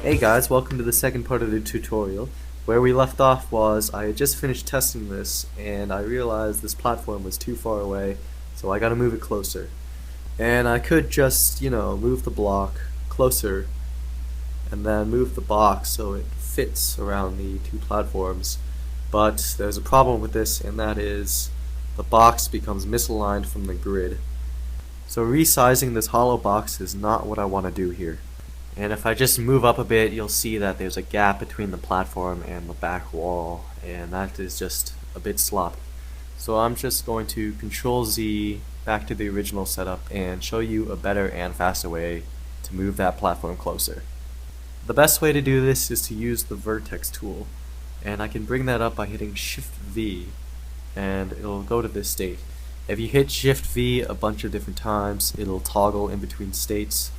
Hey guys, welcome to the second part of the tutorial. Where we left off was I had just finished testing this and I realized this platform was too far away, so I gotta move it closer. And I could just, move the block closer and then move the box so it fits around the two platforms. But there's a problem with this, and that is the box becomes misaligned from the grid. So resizing this hollow box is not what I want to do here. And if I just move up a bit, you'll see that there's a gap between the platform and the back wall, and that is just a bit sloppy. So I'm just going to Control Z back to the original setup and show you a better and faster way to move that platform closer. The best way to do this is to use the vertex tool, and I can bring that up by hitting Shift V, and it'll go to this state. If you hit Shift V a bunch of different times, it'll toggle in between states.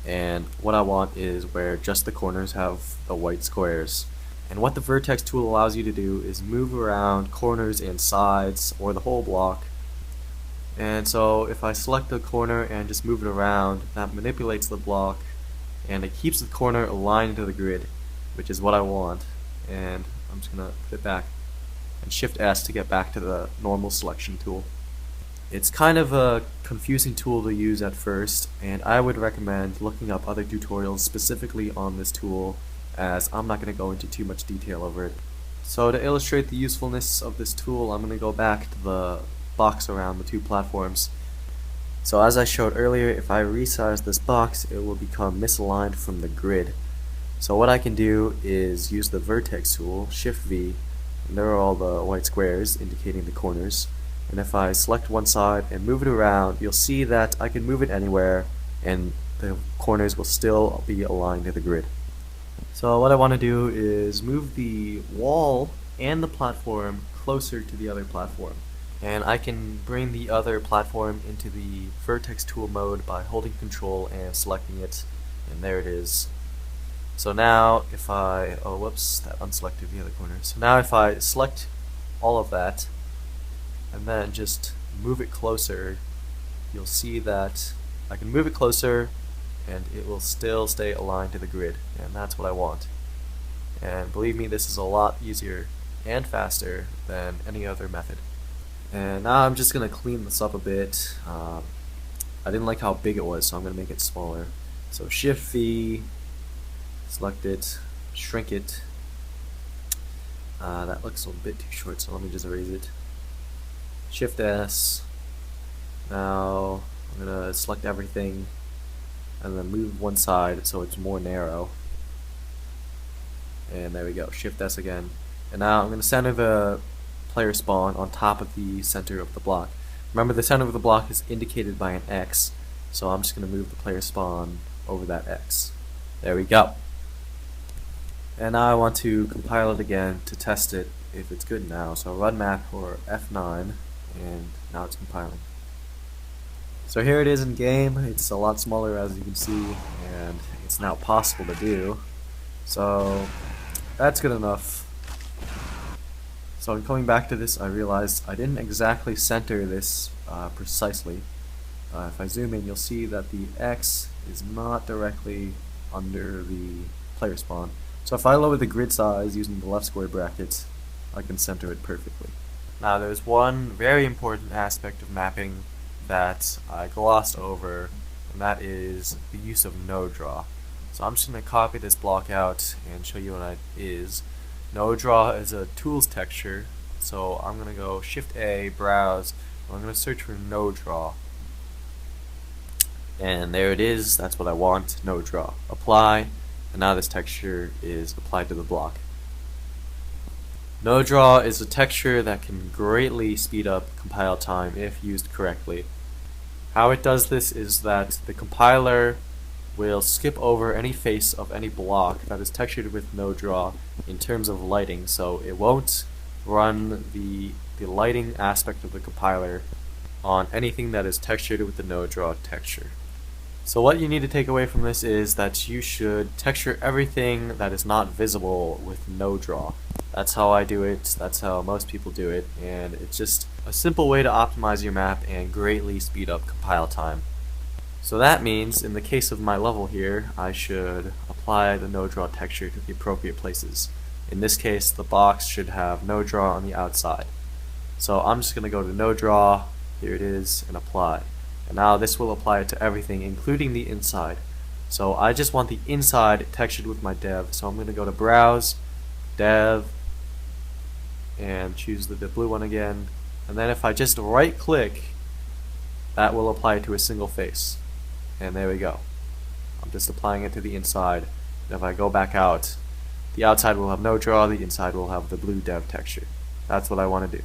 And what I want is where just the corners have the white squares. And what the vertex tool allows you to do is move around corners and sides or the whole block. And so if I select the corner and just move it around, that manipulates the block and it keeps the corner aligned to the grid, which is what I want. And I'm just gonna put it back and Shift S to get back to the normal selection tool. It's kind of a confusing tool to use at first, and I would recommend looking up other tutorials specifically on this tool, as I'm not going to go into too much detail over it. So to illustrate the usefulness of this tool, I'm going to go back to the box around the two platforms. So as I showed earlier, if I resize this box, it will become misaligned from the grid. So what I can do is use the vertex tool, Shift V, and there are all the white squares indicating the corners. And if I select one side and move it around, you'll see that I can move it anywhere and the corners will still be aligned to the grid. So what I want to do is move the wall and the platform closer to the other platform. And I can bring the other platform into the vertex tool mode by holding Control and selecting it, and there it is. So now if I, oh whoops, that unselected the other corner. So now if I select all of that, and then just move it closer, you'll see that I can move it closer and it will still stay aligned to the grid, and that's what I want. And believe me, this is a lot easier and faster than any other method. And now I'm just going to clean this up a bit. I didn't like how big it was, so I'm going to make it smaller. So Shift V, select it, shrink it. That looks a bit too short, so let me just erase it. Shift S. Now I'm going to select everything and then move one side so it's more narrow. And there we go. Shift S again. And now I'm going to center the player spawn on top of the center of the block. Remember, the center of the block is indicated by an X, so I'm just going to move the player spawn over that X. There we go. And now I want to compile it again to test it if it's good now. So run map or F9. And now it's compiling. So here it is in game. It's a lot smaller, as you can see, and it's now possible to do. So that's good enough. So coming back to this, I realized I didn't exactly center this precisely. If I zoom in, you'll see that the X is not directly under the player spawn. So if I lower the grid size using the left square brackets, I can center it perfectly. Now there's one very important aspect of mapping that I glossed over, and that is the use of nodraw. So I'm just going to copy this block out and show you what it is. Nodraw is a tools texture, so I'm going to go Shift A, browse, and I'm going to search for nodraw. And there it is, that's what I want, nodraw. Apply, and now this texture is applied to the block. Nodraw is a texture that can greatly speed up compile time if used correctly. How it does this is that the compiler will skip over any face of any block that is textured with nodraw in terms of lighting, so it won't run the lighting aspect of the compiler on anything that is textured with the nodraw texture. So what you need to take away from this is that you should texture everything that is not visible with nodraw. That's how I do it, that's how most people do it, and it's just a simple way to optimize your map and greatly speed up compile time. So that means, in the case of my level here, I should apply the nodraw texture to the appropriate places. In this case, the box should have nodraw on the outside. So I'm just going to go to nodraw, here it is, and apply. And now this will apply it to everything, including the inside. So I just want the inside textured with my dev, so I'm going to go to browse, dev, and choose the blue one again. And then if I just right click, that will apply it to a single face. And there we go. I'm just applying it to the inside. And if I go back out, the outside will have no draw, the inside will have the blue dev texture. That's what I want to do.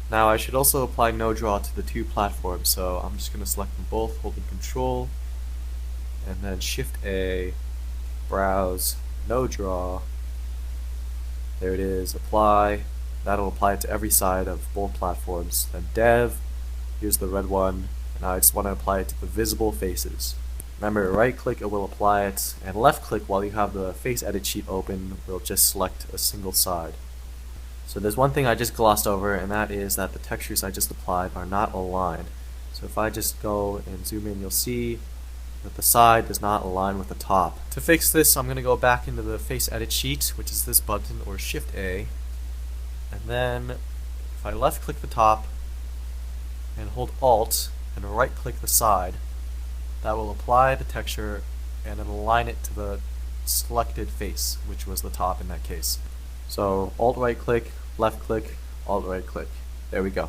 Now I should also apply no draw to the two platforms, so I'm just going to select them both, holding Control, and then Shift A, browse, no draw. There it is, apply. That'll apply it to every side of both platforms. Then dev, here's the red one. And I just want to apply it to the visible faces. Remember, right click it will apply it, and left click while you have the face edit sheet open will just select a single side. So there's one thing I just glossed over, and that is that the textures I just applied are not aligned. So if I just go and zoom in, you'll see that the side does not align with the top. To fix this, I'm going to go back into the face edit sheet, which is this button, or Shift A, and then if I left click the top and hold Alt and right click the side, that will apply the texture and it'll align it to the selected face, which was the top in that case. So Alt right click, left click, Alt right click. There we go.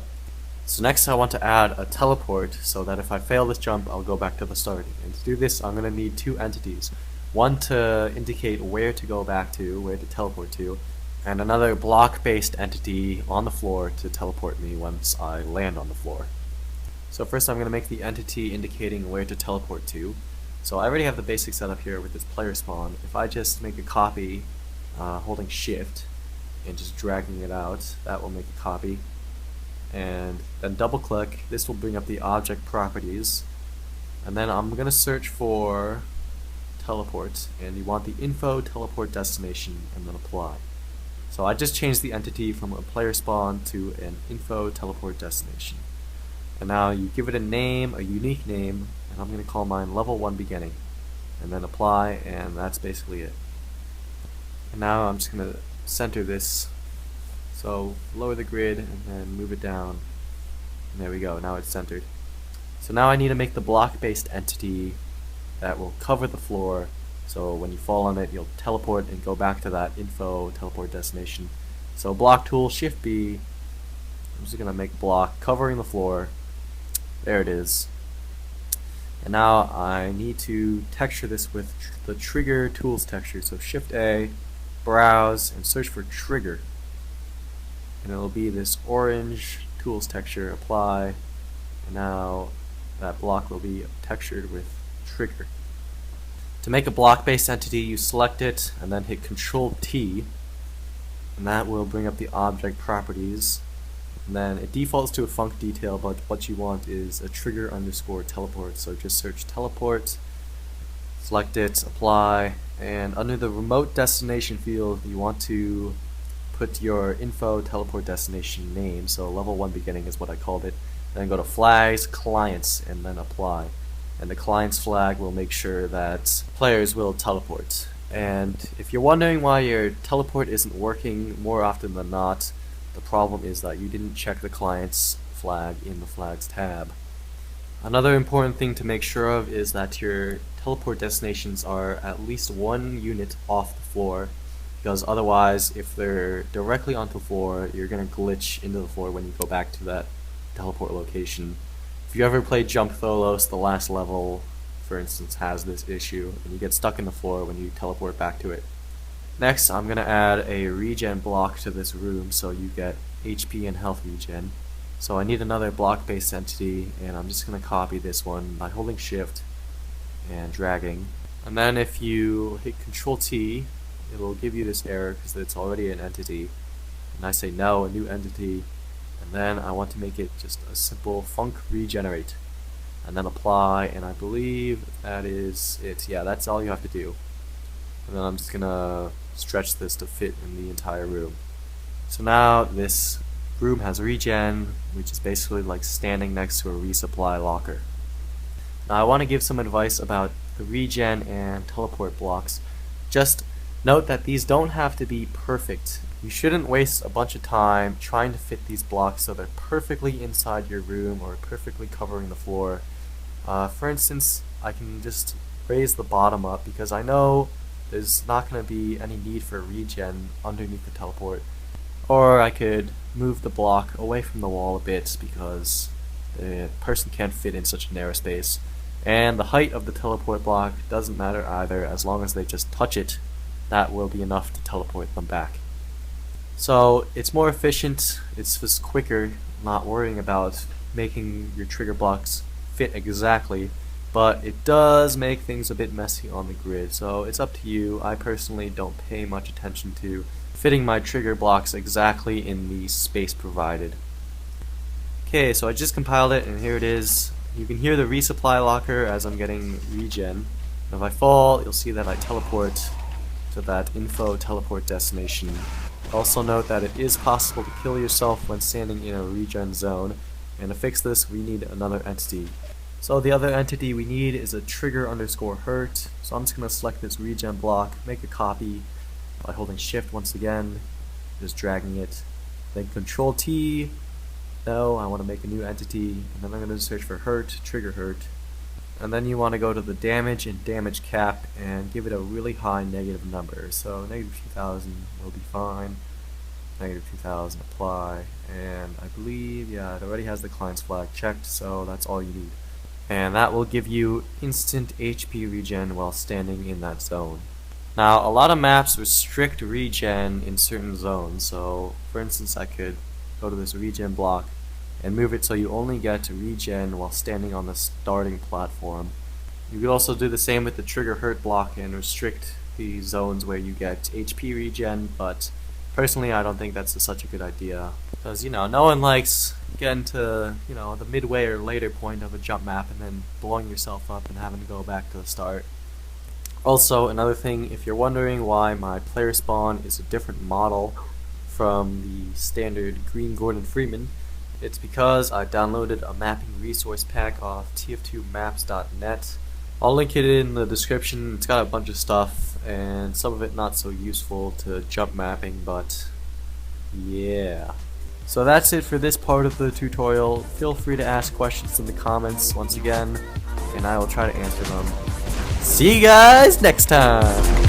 So next I want to add a teleport so that if I fail this jump, I'll go back to the start. And to do this, I'm going to need two entities. One to indicate where to go back to, where to teleport to, and another block-based entity on the floor to teleport me once I land on the floor. So first I'm going to make the entity indicating where to teleport to. So I already have the basic setup here with this player spawn. If I just make a copy holding Shift and just dragging it out, that will make a copy. And then double click, this will bring up the object properties. And then I'm going to search for teleport, and you want the info teleport destination and then apply. So I just changed the entity from a player spawn to an info teleport destination. And now you give it a name, a unique name, and I'm going to call mine level 1 beginning. And then apply, and that's basically it. And now I'm just going to center this. So lower the grid and then move it down. And there we go, now it's centered. So now I need to make the block-based entity that will cover the floor. So when you fall on it, you'll teleport and go back to that info teleport destination. So block tool, Shift B. I'm just going to make block covering the floor. There it is. And now I need to texture this with the trigger tools texture. So Shift A, browse, and search for trigger. And it'll be this orange tools texture, apply. And now that block will be textured with trigger. To make a block-based entity, you select it and then hit Control T, and that will bring up the object properties. And then it defaults to a func detail, but what you want is a trigger underscore teleport. So just search teleport, select it, apply, and under the remote destination field, you want to put your info teleport destination name. So level 1 beginning is what I called it. Then go to flags, clients, and then apply. And the client's flag will make sure that players will teleport. And if you're wondering why your teleport isn't working more often than not, the problem is that you didn't check the client's flag in the flags tab. Another important thing to make sure of is that your teleport destinations are at least 1 unit off the floor, because otherwise if they're directly onto the floor, you're going to glitch into the floor when you go back to that teleport location. If you ever played Jump Tholos, the last level, for instance, has this issue, and you get stuck in the floor when you teleport back to it. Next, I'm going to add a regen block to this room so you get HP and health regen. So I need another block-based entity, and I'm just going to copy this one by holding Shift and dragging. And then if you hit Control T, it'll give you this error because it's already an entity. And I say no, a new entity. And then I want to make it just a simple func regenerate. And then apply, and I believe that is it. Yeah, that's all you have to do. And then I'm just going to stretch this to fit in the entire room. So now this room has regen, which is basically like standing next to a resupply locker. Now I want to give some advice about the regen and teleport blocks. Just note that these don't have to be perfect. You shouldn't waste a bunch of time trying to fit these blocks so they're perfectly inside your room or perfectly covering the floor. For instance, I can just raise the bottom up because I know there's not going to be any need for regen underneath the teleport. Or I could move the block away from the wall a bit because the person can't fit in such a narrow space. And the height of the teleport block doesn't matter either, as long as they just touch it. That will be enough to teleport them back. So it's more efficient, it's just quicker, not worrying about making your trigger blocks fit exactly, but it does make things a bit messy on the grid, so it's up to you. I personally don't pay much attention to fitting my trigger blocks exactly in the space provided. Okay, so I just compiled it and here it is. You can hear the resupply locker as I'm getting regen. And if I fall, you'll see that I teleport to that info teleport destination. Also note that it is possible to kill yourself when standing in a regen zone, and to fix this we need another entity. So the other entity we need is a trigger_hurt, so I'm just going to select this regen block, make a copy by holding shift once again, just dragging it, then control T, no, I want to make a new entity, and then I'm going to search for hurt, trigger hurt, and then you want to go to the damage and damage cap and give it a really high negative number. So negative 2000 will be fine, negative 2000 apply, and I believe, yeah, it already has the client's flag checked, so that's all you need. And that will give you instant HP regen while standing in that zone. Now, a lot of maps restrict regen in certain zones, so for instance I could go to this regen block and move it so you only get regen while standing on the starting platform. You could also do the same with the trigger hurt block and restrict the zones where you get HP regen, but personally I don't think that's such a good idea. Because, you know, no one likes getting to, you know, the midway or later point of a jump map and then blowing yourself up and having to go back to the start. Also, another thing, if you're wondering why my player spawn is a different model from the standard green Gordon Freeman, it's because I downloaded a mapping resource pack off TF2maps.net. I'll link it in the description. It's got a bunch of stuff, and some of it not so useful to jump mapping, but yeah. So that's it for this part of the tutorial. Feel free to ask questions in the comments once again, and I will try to answer them. See you guys next time!